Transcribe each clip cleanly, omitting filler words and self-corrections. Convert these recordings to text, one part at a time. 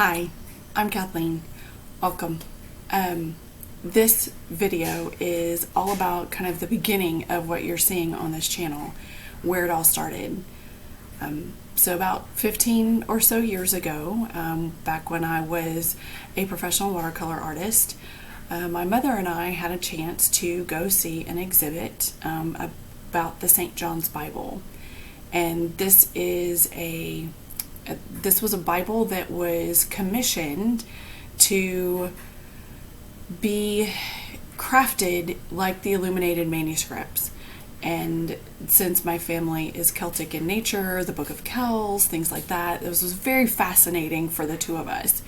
Hi, I'm Kathleen. Welcome. This video is all about kind of the beginning of what you're seeing on this channel, where it all started. So about 15 or so years ago, back when I was a professional watercolor artist, my mother and I had a chance to go see an exhibit about the St. John's Bible. And this was a Bible that was commissioned to be crafted like the illuminated manuscripts. And since my family is Celtic in nature, the Book of Kells, things like that, this was very fascinating for the two of us.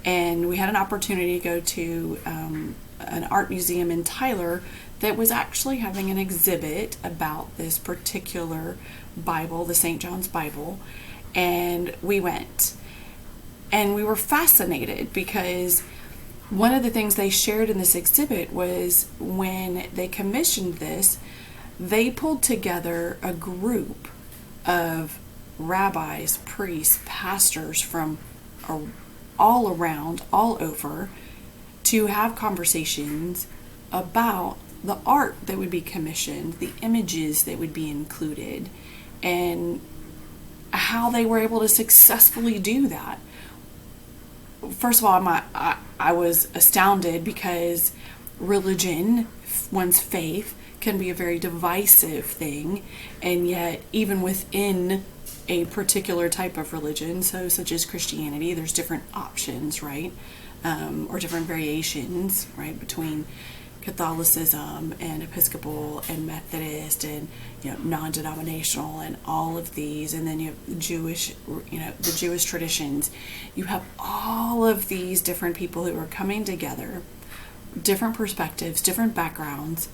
And we had an opportunity to go to an art museum in Tyler that was actually having an exhibit about this particular Bible, the St. John's Bible. And we went. And we were fascinated because one of the things they shared in this exhibit was when they commissioned this, they pulled together a group of rabbis, priests, pastors from all around, all over, to have conversations about the art that would be commissioned, the images that would be included, and how they were able to successfully do that. First of all, I was astounded because religion, one's faith, can be a very divisive thing, and yet even within a particular type of religion, such as Christianity, there's different options, right? Or different variations, right, between Catholicism and Episcopal and Methodist and non-denominational and all of these, and then you have the Jewish traditions. You have all of these different people who are coming together, different perspectives, different backgrounds,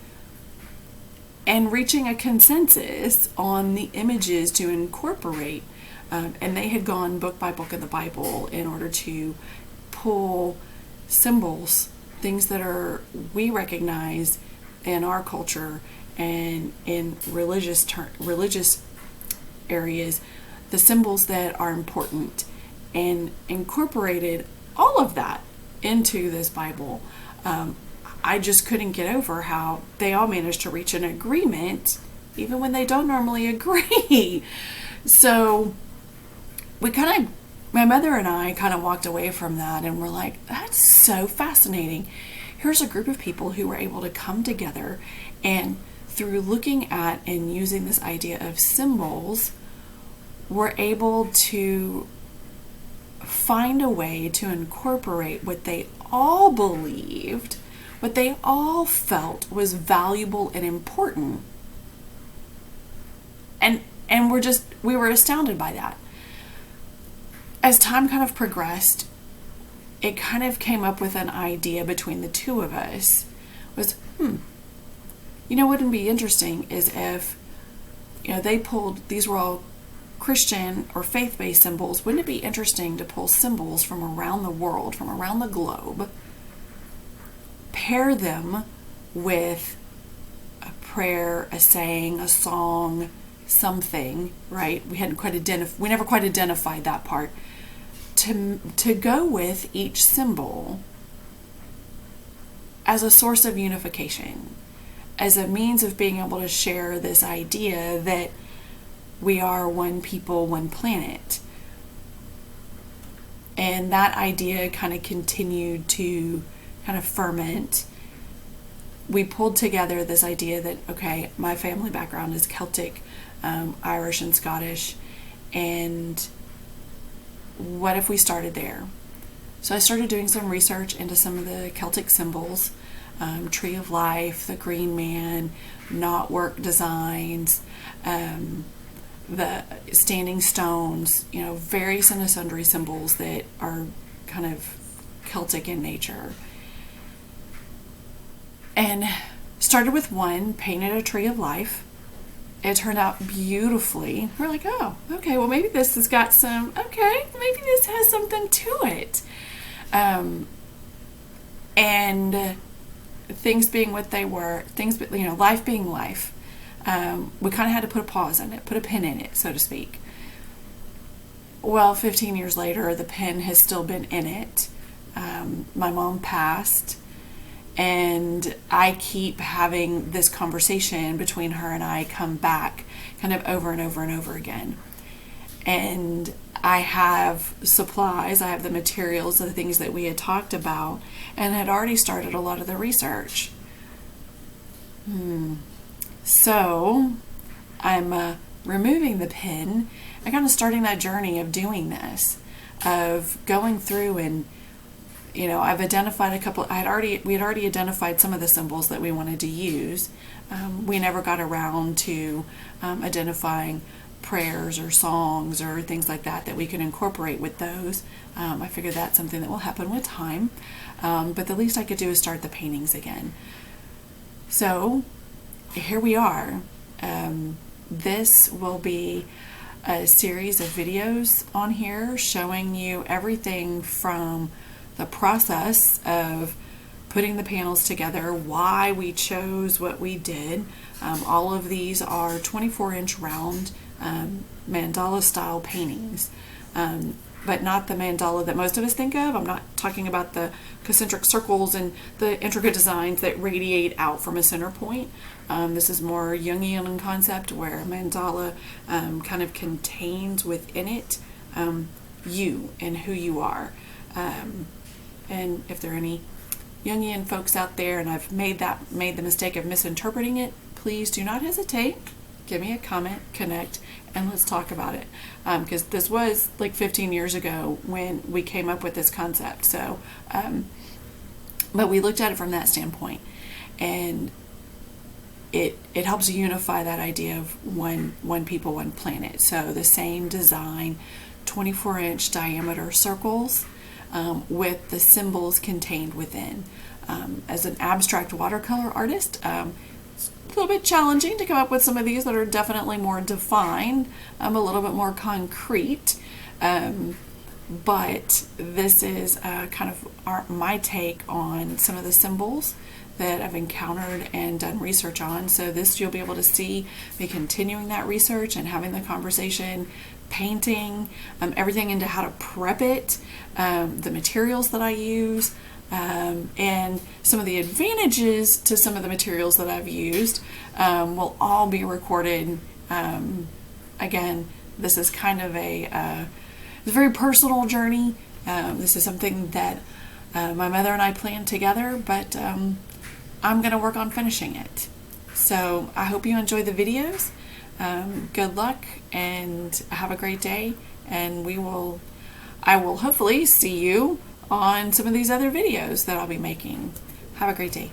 and reaching a consensus on the images to incorporate. And they had gone book by book of the Bible in order to pull symbols, things that we recognize in our culture and in religious areas, the symbols that are important, and incorporated all of that into this Bible. I just couldn't get over how they all managed to reach an agreement, even when they don't normally agree. So my mother and I kind of walked away from that and were like, that's so fascinating. Here's a group of people who were able to come together, and through looking at and using this idea of symbols, were able to find a way to incorporate what they all believed, what they all felt was valuable and important. And we were astounded by that. As time kind of progressed, it kind of came up with an idea between the two of us, was, what would be interesting is if, they pulled, these were all Christian or faith-based symbols, wouldn't it be interesting to pull symbols from around the world, from around the globe, pair them with a prayer, a saying, a song, something, right? We never quite identified that part, to go with each symbol as a source of unification, as a means of being able to share this idea that we are one people, one planet. And that idea kind of continued to kind of ferment. We pulled together this idea that, okay, my family background is Celtic, Irish and Scottish, and what if we started there? So I started doing some research into some of the Celtic symbols, Tree of Life, the Green Man, knotwork designs, the standing stones, various and sundry symbols that are kind of Celtic in nature. And started with one, painted a Tree of Life. It turned out beautifully. We're like, oh, okay, well maybe this has got maybe this has something to it. And things being what they were, life being life, we kind of had to put a pause on it, put a pin in it, so to speak. well, 15 years later, the pen has still been in it. My mom passed, and I keep having this conversation between her and I come back kind of over and over and over again. And I have supplies, I have the materials, the things that we had talked about, and had already started a lot of the research. So I'm removing the pen and kind of starting that journey of doing this, of going through and, I've identified a couple. We had already identified some of the symbols that we wanted to use. We never got around to identifying prayers or songs or things like that we could incorporate with those. I figured that's something that will happen with time. But the least I could do is start the paintings again. So here we are. This will be a series of videos on here showing you everything from the process of putting the panels together, why we chose what we did. All of these are 24-inch round mandala style paintings, but not the mandala that most of us think of. I'm not talking about the concentric circles and the intricate designs that radiate out from a center point. This is more Jungian in concept, where a mandala kind of contains within it you and who you are. And if there are any Jungian folks out there and I've made the mistake of misinterpreting it, please do not hesitate. Give me a comment, connect, and let's talk about it. Because this was like 15 years ago when we came up with this concept. So, but we looked at it from that standpoint, and it helps unify that idea of one people, one planet. So the same design, 24-inch diameter circles, with the symbols contained within. As an abstract watercolor artist, it's a little bit challenging to come up with some of these that are definitely more defined, a little bit more concrete. But this is kind of my take on some of the symbols that I've encountered and done research on. So this, you'll be able to see me continuing that research and having the conversation, painting, everything into how to prep it, the materials that I use, and some of the advantages to some of the materials that I've used will all be recorded. Again, this is kind of it's a very personal journey. This is something that my mother and I planned together, but I'm going to work on finishing it. So I hope you enjoy the videos. Good luck and have a great day, and I will hopefully see you on some of these other videos that I'll be making. Have a great day.